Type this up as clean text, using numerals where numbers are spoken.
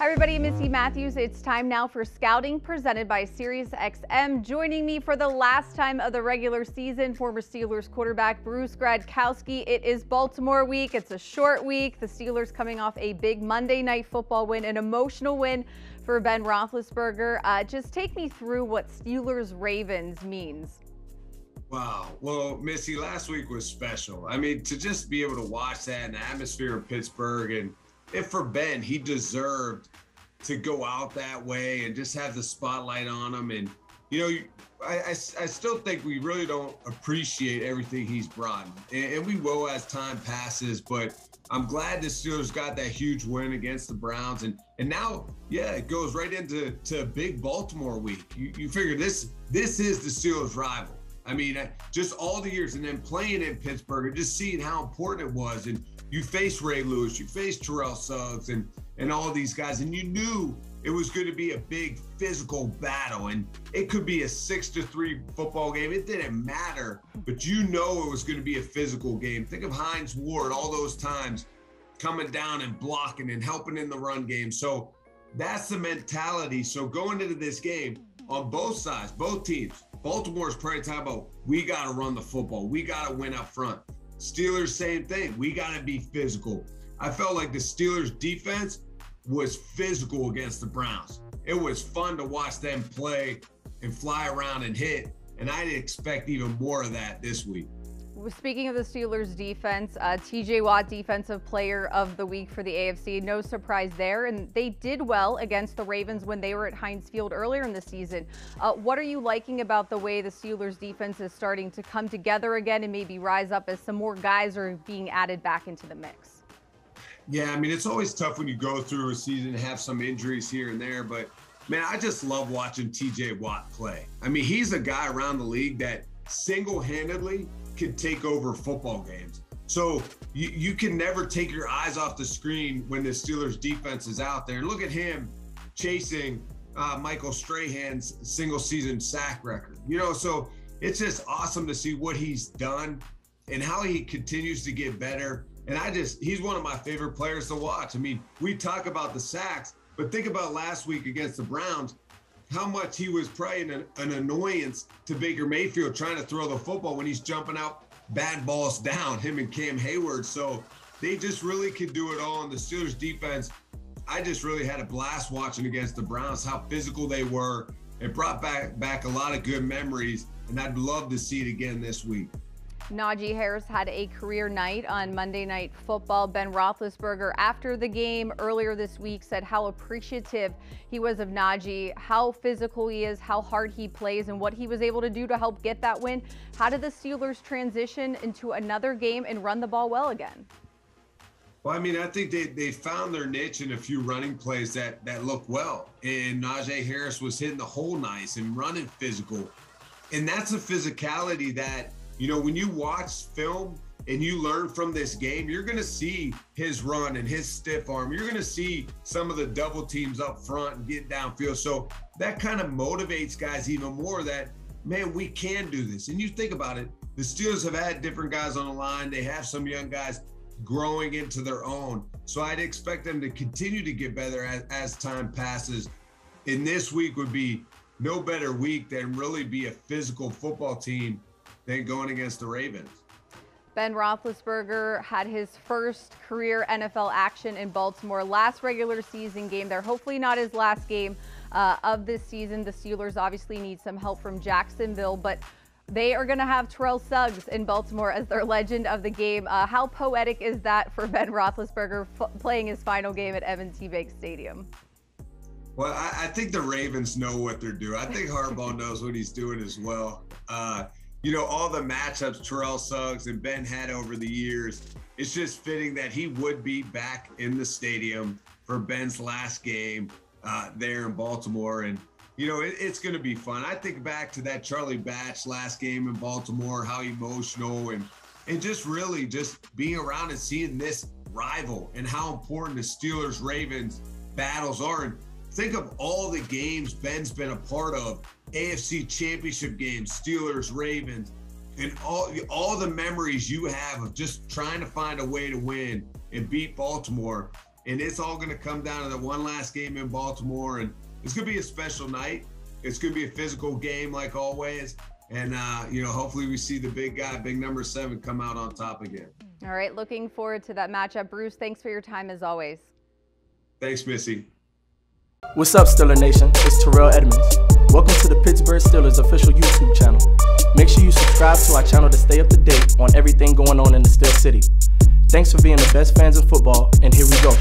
Everybody, Missi Matthews. It's time now for Scouting presented by SiriusXM. Joining me for the last time of the regular season, former Steelers quarterback Bruce Gradkowski. It is Baltimore week. It's a short week. The Steelers coming off a big Monday Night Football win, an emotional win for Ben Roethlisberger. Just take me through what Steelers Ravens means. Wow. Well, Missy, last week was special. I mean, to just be able to watch that in the atmosphere in Pittsburgh, and if for Ben, he deserved to go out that way and just have the spotlight on him. And, you know, I still think we really don't appreciate everything he's brought. And we will as time passes, but I'm glad the Steelers got that huge win against the Browns. And now, yeah, it goes right into a big Baltimore week. You figure this is the Steelers' rival. I mean, just all the years and then playing in Pittsburgh and just seeing how important it was. And you faced Ray Lewis, you faced Terrell Suggs and all these guys, and you knew it was going to be a big physical battle. And it could be a 6-3 football game. It didn't matter, but you know it was going to be a physical game. Think of Hines Ward all those times coming down and blocking and helping in the run game. So that's the mentality. So going into this game on both sides, both teams, Baltimore's probably talking about, we got to run the football. We got to win up front. Steelers, same thing. We got to be physical. I felt like the Steelers defense was physical against the Browns. It was fun to watch them play and fly around and hit. And I'd expect even more of that this week. Speaking of the Steelers defense, TJ Watt Defensive Player of the Week for the AFC. No surprise there. And they did well against the Ravens when they were at Heinz Field earlier in the season. What are you liking about the way the Steelers defense is starting to come together again and maybe rise up as some more guys are being added back into the mix? Yeah, I mean, it's always tough when you go through a season and have some injuries here and there. But, man, I just love watching TJ Watt play. I mean, he's a guy around the league that single-handedly can take over football games. So you can never take your eyes off the screen when the Steelers defense is out there. Look at him chasing Michael Strahan's single season sack record. You know, so it's just awesome to see what he's done and how he continues to get better. And he's one of my favorite players to watch. I mean, we talk about the sacks, but think about last week against the Browns, how much he was probably an annoyance to Baker Mayfield trying to throw the football when he's jumping out bad balls down, him and Cam Hayward. So they just really could do it all. And the Steelers defense, I just really had a blast watching against the Browns, how physical they were. It brought back a lot of good memories, and I'd love to see it again this week. Najee Harris had a career night on Monday Night Football. Ben Roethlisberger, after the game earlier this week, said how appreciative he was of Najee, how physical he is, how hard he plays, and what he was able to do to help get that win. How did the Steelers transition into another game and run the ball well again? Well, I mean, I think they found their niche in a few running plays that look well. And Najee Harris was hitting the hole nice and running physical. And that's a physicality that, you know, when you watch film and you learn from this game, you're going to see his run and his stiff arm. You're going to see some of the double teams up front and get downfield. So that kind of motivates guys even more that, man, we can do this. And you think about it, the Steelers have had different guys on the line. They have some young guys growing into their own. So I'd expect them to continue to get better as time passes. And this week would be no better week than really be a physical football team than going against the Ravens. Ben Roethlisberger had his first career NFL action in Baltimore, last regular season game there. Hopefully not his last game of this season. The Steelers obviously need some help from Jacksonville, but they are going to have Terrell Suggs in Baltimore as their legend of the game. How poetic is that for Ben Roethlisberger playing his final game at M&T Bank Stadium? Well, I think the Ravens know what they're doing. I think Harbaugh knows what he's doing as well. You know, all the matchups Terrell Suggs and Ben had over the years, it's just fitting that he would be back in the stadium for Ben's last game there in Baltimore. And, you know, it's going to be fun. I think back to that Charlie Batch last game in Baltimore, how emotional and just really just being around and seeing this rival and how important the Steelers-Ravens battles are. And think of all the games Ben's been a part of. AFC Championship games, Steelers, Ravens, and all the memories you have of just trying to find a way to win and beat Baltimore. and it's all going to come down to the one last game in Baltimore, and it's going to be a special night. It's going to be a physical game like always, and hopefully we see the big guy, big number 7, come out on top again. All right, looking forward to that matchup. Bruce, thanks for your time as always. Thanks, Missy. What's up, Steeler Nation? It's Terrell Edmonds. Welcome to the Pittsburgh Steelers official YouTube channel. Make sure you subscribe to our channel to stay up to date on everything going on in the Steel City. Thanks for being the best fans of football, and here we go.